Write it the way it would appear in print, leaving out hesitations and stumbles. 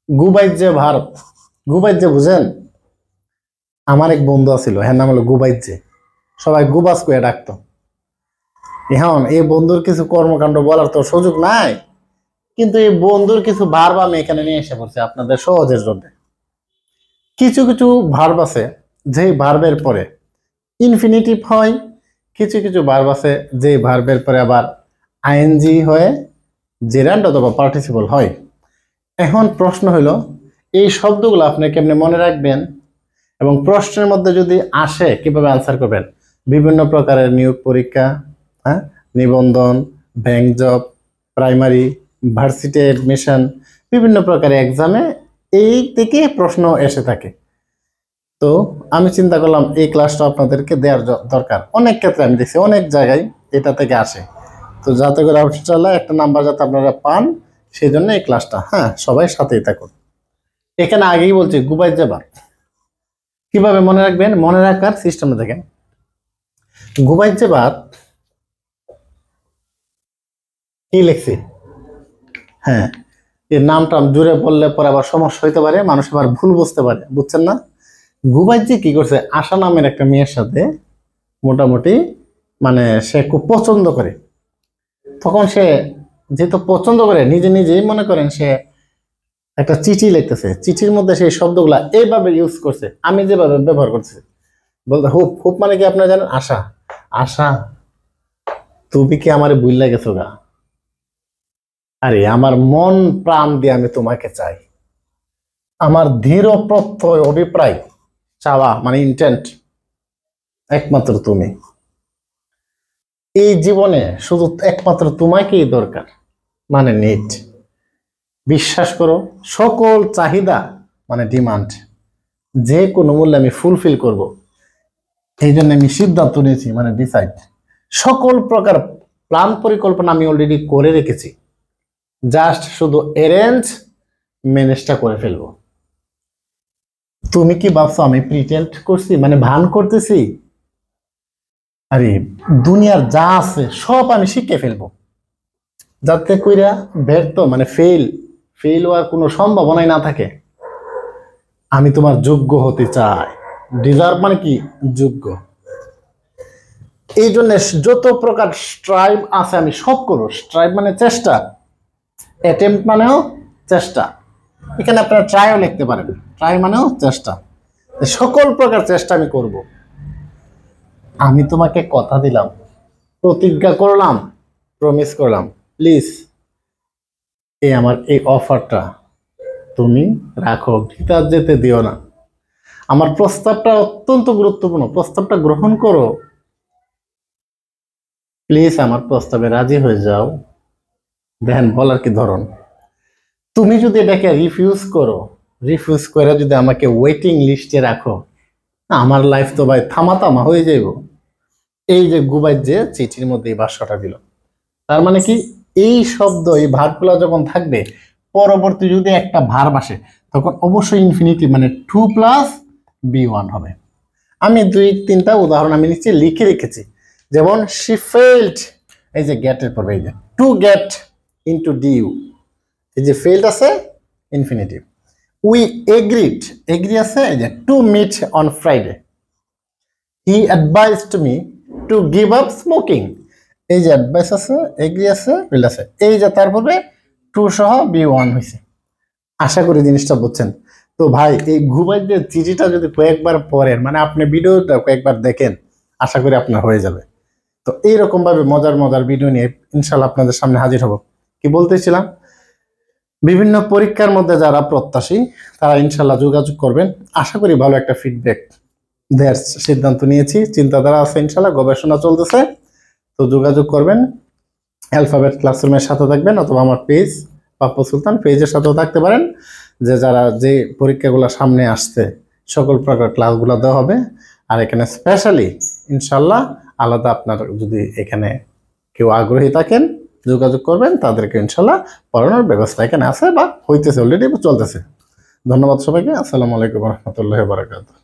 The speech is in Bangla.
গুবাইত যে ভার্ব, গুবাইত যে বুঝেন? আমার এক বন্ধু আছিল, হ্যাঁ নাম হলো গুবাইত যে, সবাই গুবাস করে ডাকতো। এখন এই বন্ধুর কিছু কর্মকাণ্ড বলার তো সুযোগ নাই, কিন্তু এই বন্ধুর কিছু ভার্ব আমি এখানে নিয়ে এসে পড়ছি আপনাদের সহজের জন্য। কিছু কিছু ভার্ব আছে যে ভার্বের পরে ইনফিনিটিভ হয়, কিছু কিছু ভার্ব আছে যে ভার্বের পরে আবার আইএনজি হয়ে জেরান্ড অথবা পার্টিসিপল হয়। এখন প্রশ্ন হলো এই শব্দগুলো আপনি কেমনে মনে রাখবেন, এবং প্রশ্নের মধ্যে যদি আসে কিভাবে আনসার করবেন। বিভিন্ন প্রকারের নিয়োগ পরীক্ষা, হ্যাঁ, নিবন্ধন, bank job, primary, varsity admission, বিভিন্ন প্রকারের এক্সামে এই থেকে প্রশ্ন এসে থাকে। তো আমি চিন্তা করলাম এই ক্লাসটা আপনাদেরকে দেওয়ার দরকার। অনেক ক্ষেত্রে আমি দেখছি অনেক জায়গায় এটা থেকে আসে, তো যাতে করে ইনশাআল্লাহ একটা নাম্বার যাতে আপনারা পান সেই জন্য এই ক্লাসটা। হ্যাঁ, সবাই সাথেই থাকুন। এখানে আগেই বলছি গুবাইত যে ভার্ব কিভাবে মনে রাখবেন, মনে রাখার সিস্টেমে দেখেন। গুবাইত যে ভার্ব কি লিখছি, হ্যাঁ এর নামটা জুড়ে বললে পরে আবার সমস্যা হইতে পারে, মানুষ আবার ভুল বুঝতে পারে, বুঝছেন না? গুবাইত যে কি করছে, আশা নামের একটা মেয়ের সাথে মোটামুটি মানে সে খুব পছন্দ করে। তখন সে যেহেতু পছন্দ করে নিজে নিজেই মনে করেন সে একটা চিঠি লিখতেছে, চিঠির মধ্যে সেই শব্দগুলা এইভাবে ইউজ করছে, আমি যেভাবে ব্যবহার করছি। বলতে হোপ, হোপ মানে কি আপনারা জানেন? আশা। আশা তুমি কি আমার ভুল গেছো গা? আরে আমার মন প্রাণ দিয়ে আমি তোমাকে চাই, আমার দৃঢ় প্রত্যয় অভিপ্রায়, চাওয়া মানে ইন্টেন্ট একমাত্র তুমি, এই জীবনে শুধু একমাত্র তোমাকেই দরকার, মানে নিড। বিশ্বাস করো সকল চাহিদা মানে ডিমান্ড যে কোনো মূল্যে আমি ফুলফিল করব। এই জন্য আমি সিদ্ধান্ত নিয়েছি মানে ডিসাইড। সকল প্রকার প্ল্যান পরিকল্পনা আমি অলরেডি করে রেখেছি, জাস্ট শুধু অ্যারেঞ্জ ম্যানেজটা করে ফেলবো। তুমি কি ভাবছো আমি প্রিটেন্ড করছি, মানে ভান করতেছি? আরে দুনিয়ার যা আছে সব আমি শিখে ফেলবো, যাতে কইরা ব্যর্থ মানে ফেল হওয়ার কোনো সম্ভাবনাই না থাকে। আমি তোমার যোগ্য হতে চাই। ডিজার্ভ মানে কি? যোগ্য। এই জন্য যত প্রকার স্ট্রাইভ আছে আমি সব করবো। স্ট্রাইভ মানে চেষ্টা, অ্যাটেম্প্ট মানেও চেষ্টা, এখানে আপনারা ট্রাইও লিখতে পারেন, ট্রাই মানেও চেষ্টা। সকল প্রকার চেষ্টা আমি করব। আমি তোমাকে কথা দিলাম, প্রতিজ্ঞা করলাম, প্রমিস করলাম, প্লিজ এই আমার এই অফারটা তুমি রাখো, ভিতর যেতে দিও না। আমার প্রস্তাবটা অত্যন্ত গুরুত্বপূর্ণ, প্রস্তাবটা গ্রহণ করো, প্লিজ আমার প্রস্তাবে রাজি হয়ে যাও। দেখেন বলার কি ধরন। তুমি যদি এটাকে রিফিউজ করো, রিফিউজ করে যদি আমাকে ওয়েটিং লিস্টে রাখো, আমার লাইফ তো ভাই থামা হয়ে যাইব। এই যে গুবাইত যে চিঠির মধ্যে এই ভাষ্যটা দিল, তার মানে কি এই শব্দ এই ভার্বগুলো যখন থাকবে পরবর্তী যদি একটা ভার্ব আসে তখন অবশ্যই ইনফিনিটিভ মানে 2 + B1 হবে। আমি 2-3টা উদাহরণ আমি নিচে লিখে রেখেছি, যেমন she failed, এই যে গেটের পরে এই যে টু গেট ইনটু ডিউ, এই যে failed আছে ইনফিনিটিভ। we agreed, এগ্রি আছে এই যে to meet on Friday. he advised me to give up smoking, এই যে অ্যাডভাইস আছে, এগ্রি আছে, ফেল আছে, এই যে তারপরে টু সহ B1 হয়েছে। আশা করি জিনিসটা বুঝছেন। তো ভাই এই গুবাইতের চিঠিটা যদি কয়েকবার পড়েন, মানে আপনি ভিডিওটা কয়েকবার দেখেন, আশা করি আপনার হয়ে যাবে। তো এইরকম ভাবে মজার মজার ভিডিও নিয়ে ইনশাল্লাহ আপনাদের সামনে হাজির হব। কি বলতেছিলাম, বিভিন্ন পরীক্ষার মধ্যে যারা প্রত্যাশী তারা ইনশাল্লাহ যোগাযোগ করবেন। আশা করি ভালো একটা ফিডব্যাক দেওয়ার সিদ্ধান্ত নিয়েছি, চিন্তাধারা আছে, ইনশাল্লাহ গবেষণা চলতেছে। তো যোগাযোগ করবেন, অ্যালফাবেট ক্লাসরুমের সাথে থাকবেন, অথবা আমার পেজ পাপ্পু সুলতান পেজের সাথেও থাকতে পারেন। যে যারা যে পরীক্ষাগুলো সামনে আসছে সকল প্রকার ক্লাসগুলো দেওয়া হবে। আর এখানে স্পেশালি ইনশাল্লাহ আলাদা আপনার যদি এখানে কেউ আগ্রহী থাকেন যোগাযোগ করবেন, তাদেরকে ইনশাল্লাহ পড়ানোর ব্যবস্থা এখানে আছে বা হইতেছে, অলরেডি চলতেছে। ধন্যবাদ সবাইকে। আসসালামু আলাইকুম রহমতুল্লাহ বারাকাতুহু।